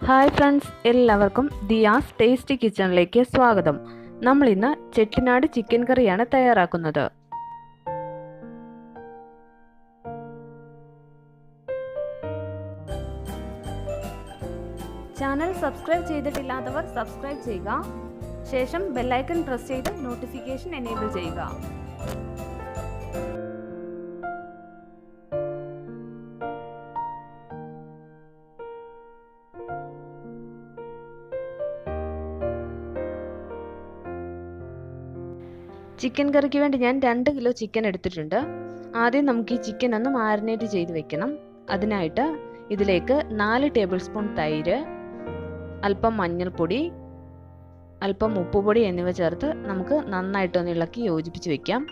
Hi friends, എല്ലാവർക്കും Diaz tasty കിച്ചണിലേക്ക് സ്വാഗതം. നമ്മൾ ഇന്ന് ചെട്ടിനാട് ചിക്കൻ കറിയാണ് തയ്യാറാക്കുന്നത്. ചാനൽ സബ്സ്ക്രൈബ് ചെയ്തിട്ടില്ലാത്തവർ സബ്സ്ക്രൈബ് ചെയ്യുക. ശേഷം ബെല്ലൈക്കൺ പ്രസ് ചെയ്ത് നോട്ടിഫിക്കേഷൻ എനേബിൾ ചെയ്യുക. ചിക്കൻ കറിക്ക് വേണ്ടി ഞാൻ 2 കിലോ ചിക്കൻ എടുത്തിട്ടുണ്ട്. ആദ്യം നമുക്ക് ഈ ചിക്കൻ ഒന്ന് മാരിനേറ്റ് ചെയ്ത് വെക്കണം. അതിനായിട്ട് ഇതിലേക്ക് 4 ടേബിൾ സ്പൂൺ തൈര്, അല്പം മഞ്ഞൾപ്പൊടി, അല്പം ഉപ്പുപൊടി എന്നിവ ചേർത്ത് നമുക്ക് നന്നായിട്ടൊന്ന് ഇളക്കി യോജിപ്പിച്ച് വെക്കാം.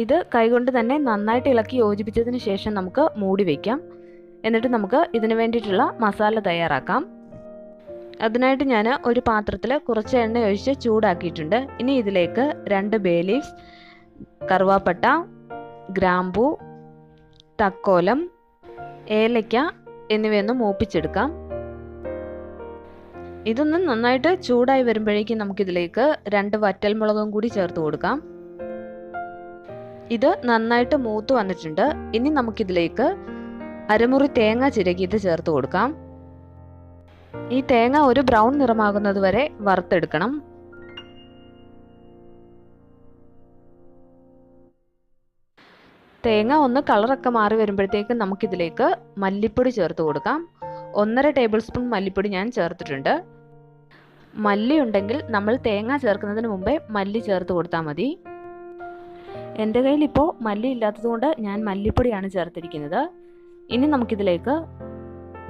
ഇത് കൈകൊണ്ട് തന്നെ നന്നായിട്ട് ഇളക്കി യോജിപ്പിച്ചതിന് ശേഷം നമുക്ക് മൂടി വയ്ക്കാം. എന്നിട്ട് നമുക്ക് ഇതിന് വേണ്ടിയിട്ടുള്ള മസാല തയ്യാറാക്കാം. അതിനായിട്ട് ഞാൻ ഒരു പാത്രത്തിൽ കുറച്ച് എണ്ണ ഒഴിച്ച് ചൂടാക്കിയിട്ടുണ്ട്. ഇനി ഇതിലേക്ക് 2 ബേ ലീവ്സ്, കറുവാപ്പട്ട, ഗ്രാമ്പൂ, തക്കോലം, ഏലയ്ക്ക എന്നിവയൊന്ന് മൂപ്പിച്ചെടുക്കാം. ഇതൊന്ന് നന്നായിട്ട് ചൂടായി വരുമ്പോഴേക്കും നമുക്കിതിലേക്ക് 2 വറ്റൽമുളകും കൂടി ചേർത്ത് കൊടുക്കാം. ഇത് നന്നായിട്ട് മൂത്ത് വന്നിട്ടുണ്ട്. ഇനി നമുക്കിതിലേക്ക് അരമുറി തേങ്ങ ചിരകിയത് ചേർത്ത് കൊടുക്കാം. ഈ തേങ്ങ ഒരു ബ്രൗൺ നിറമാകുന്നത് വരെ വറുത്തെടുക്കണം. തേങ്ങ ഒന്ന് കളറൊക്കെ മാറി വരുമ്പോഴത്തേക്ക് നമുക്കിതിലേക്ക് മല്ലിപ്പൊടി ചേർത്ത് കൊടുക്കാം. 1.5 ടേബിൾ സ്പൂൺ മല്ലിപ്പൊടി ഞാൻ ചേർത്തിട്ടുണ്ട്. മല്ലി ഉണ്ടെങ്കിൽ നമ്മൾ തേങ്ങ ചേർക്കുന്നതിന് മുമ്പേ മല്ലി ചേർത്ത് കൊടുത്താൽ മതി. എൻ്റെ കയ്യിൽ ഇപ്പോൾ മല്ലി ഇല്ലാത്തതുകൊണ്ട് ഞാൻ മല്ലിപ്പൊടിയാണ് ചേർത്തിരിക്കുന്നത്. ഇനി നമുക്കിതിലേക്ക്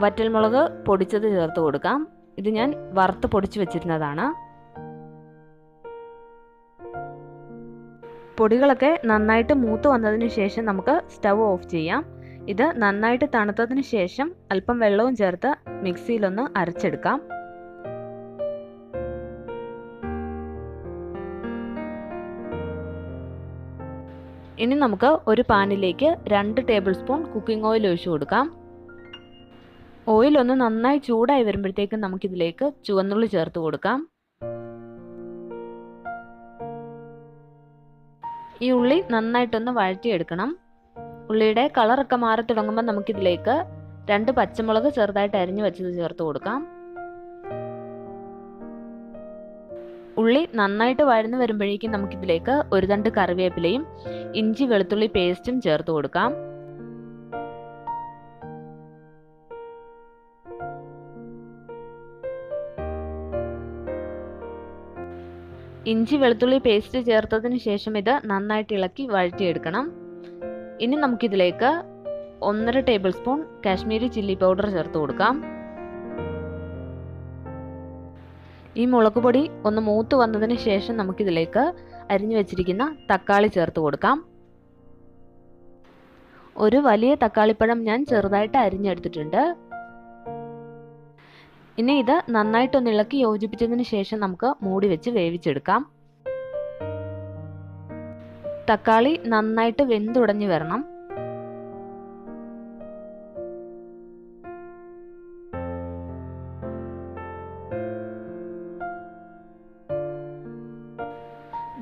വറ്റൽമുളക് പൊടിച്ചത് ചേർത്ത് കൊടുക്കാം. ഇത് ഞാൻ വറുത്ത് പൊടിച്ച് വെച്ചിരുന്നതാണ്. പൊടികളൊക്കെ നന്നായിട്ട് മൂത്ത് വന്നതിന് ശേഷം നമുക്ക് സ്റ്റവ് ഓഫ് ചെയ്യാം. ഇത് നന്നായിട്ട് തണുത്തതിന് ശേഷം അല്പം വെള്ളവും ചേർത്ത് മിക്സിയിലൊന്ന് അരച്ചെടുക്കാം. ഇനി നമുക്ക് ഒരു പാനിലേക്ക് 2 ടേബിൾ സ്പൂൺ കുക്കിംഗ് ഓയിൽ ഒഴിച്ചു കൊടുക്കാം. ഓയിൽ ഒന്ന് നന്നായി ചൂടായി വരുമ്പോഴത്തേക്കും നമുക്കിതിലേക്ക് ചുവന്നുള്ളി ചേർത്ത് കൊടുക്കാം. ഈ ഉള്ളി നന്നായിട്ടൊന്ന് വഴറ്റിയെടുക്കണം. ഉള്ളിയുടെ കളറൊക്കെ മാറി തുടങ്ങുമ്പോൾ നമുക്കിതിലേക്ക് 2 പച്ചമുളക് ചെറുതായിട്ട് അരിഞ്ഞു വെച്ചത് ചേർത്ത് കൊടുക്കാം. ഉള്ളി നന്നായിട്ട് വഴന്നു വരുമ്പോഴേക്കും നമുക്കിതിലേക്ക് ഒരു തണ്ട് കറിവേപ്പിലയും ഇഞ്ചി വെളുത്തുള്ളി പേസ്റ്റും ചേർത്ത് കൊടുക്കാം. ഇഞ്ചി വെളുത്തുള്ളി പേസ്റ്റ് ചേർത്തതിന് ശേഷം ഇത് നന്നായിട്ട് ഇളക്കി വഴറ്റിയെടുക്കണം. ഇനി നമുക്കിതിലേക്ക് 1.5 table spoon Kashmiri chilli powder ചേർത്ത് കൊടുക്കാം. ഈ മുളക് പൊടി ഒന്ന് മൂത്ത് വന്നതിന് ശേഷം നമുക്കിതിലേക്ക് അരിഞ്ഞു വെച്ചിരിക്കുന്ന തക്കാളി ചേർത്ത് കൊടുക്കാം. ഒരു വലിയ തക്കാളിപ്പഴം ഞാൻ ചെറുതായിട്ട് അരിഞ്ഞെടുത്തിട്ടുണ്ട്. ഇനി ഇത് നന്നായിട്ടൊന്ന് ഇളക്കി യോജിപ്പിച്ചതിന് ശേഷം നമുക്ക് മൂടി വെച്ച് വേവിച്ചെടുക്കാം. തക്കാളി നന്നായിട്ട് വെന്തുടഞ്ഞു വരണം.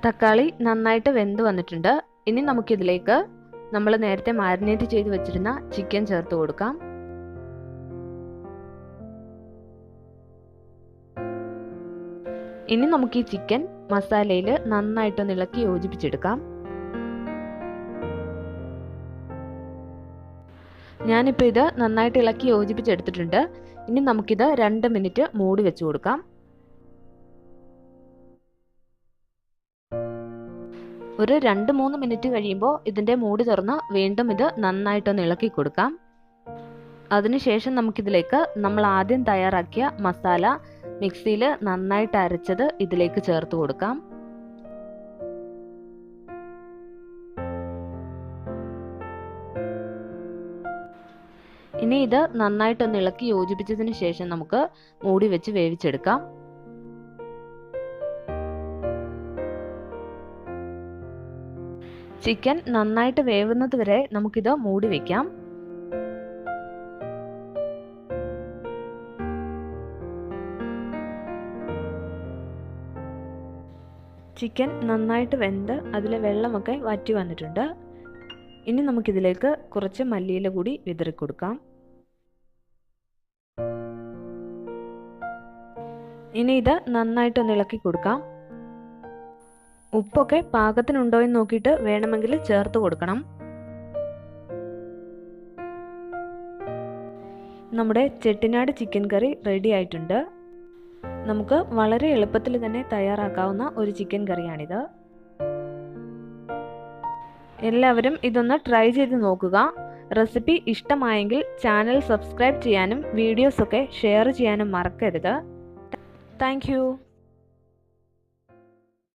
തക്കാളി നന്നായിട്ട് വെന്ത് വന്നിട്ടുണ്ട്. ഇനി നമുക്കിതിലേക്ക് നമ്മൾ നേരത്തെ മാരിനേറ്റ് ചെയ്ത് വെച്ചിരുന്ന ചിക്കൻ ചേർത്ത് കൊടുക്കാം. ഇനി നമുക്ക് ഈ ചിക്കൻ മസാലയിൽ നന്നായിട്ടൊന്ന് ഇളക്കി യോജിപ്പിച്ചെടുക്കാം. ഞാനിപ്പോൾ ഇത് നന്നായിട്ട് ഇളക്കി യോജിപ്പിച്ചെടുത്തിട്ടുണ്ട്. ഇനി നമുക്കിത് 2 മിനിറ്റ് മൂടി വെച്ച് കൊടുക്കാം. ഒരു 2-3 മിനിറ്റ് കഴിയുമ്പോൾ ഇതിൻ്റെ മൂടി തുറന്ന് വീണ്ടും ഇത് നന്നായിട്ടൊന്ന് ഇളക്കി കൊടുക്കാം. അതിനുശേഷം നമുക്കിതിലേക്ക് നമ്മൾ ആദ്യം തയ്യാറാക്കിയ മസാല മിക്സിയിൽ നന്നായിട്ട് അരച്ചത് ഇതിലേക്ക് ചേർത്ത് കൊടുക്കാം. ഇനി ഇത് നന്നായിട്ടൊന്ന് ഇളക്കി യോജിപ്പിച്ചതിന് ശേഷം നമുക്ക് മൂടി വെച്ച് വേവിച്ചെടുക്കാം. ചിക്കൻ നന്നായിട്ട് വേവുന്നത് വരെ നമുക്കിത് മൂടി വയ്ക്കാം. ചിക്കൻ നന്നായിട്ട് വെന്ത് അതിലെ വെള്ളമൊക്കെ വറ്റി വന്നിട്ടുണ്ട്. ഇനി നമുക്കിതിലേക്ക് കുറച്ച് മല്ലിയില കൂടി വിതറി കൊടുക്കാം. ഇനി ഇത് നന്നായിട്ടൊന്ന് ഇളക്കി കൊടുക്കാം. ഉപ്പൊക്കെ പാകത്തിനുണ്ടോ എന്ന് നോക്കിയിട്ട് വേണമെങ്കിൽ ചേർത്ത് കൊടുക്കണം. നമ്മുടെ ചെട്ടിനാട് ചിക്കൻ കറി റെഡി ആയിട്ടുണ്ട്. നമുക്ക് വളരെ എളുപ്പത്തിൽ തന്നെ തയ്യാറാക്കാവുന്ന ഒരു ചിക്കൻ കറിയാണിത്. എല്ലാവരും ഇതൊന്ന് ട്രൈ ചെയ്ത് നോക്കുക. റെസിപ്പി ഇഷ്ടമായെങ്കിൽ ചാനൽ സബ്സ്ക്രൈബ് ചെയ്യാനും വീഡിയോസൊക്കെ ഷെയർ ചെയ്യാനും മറക്കരുത്. Thank you.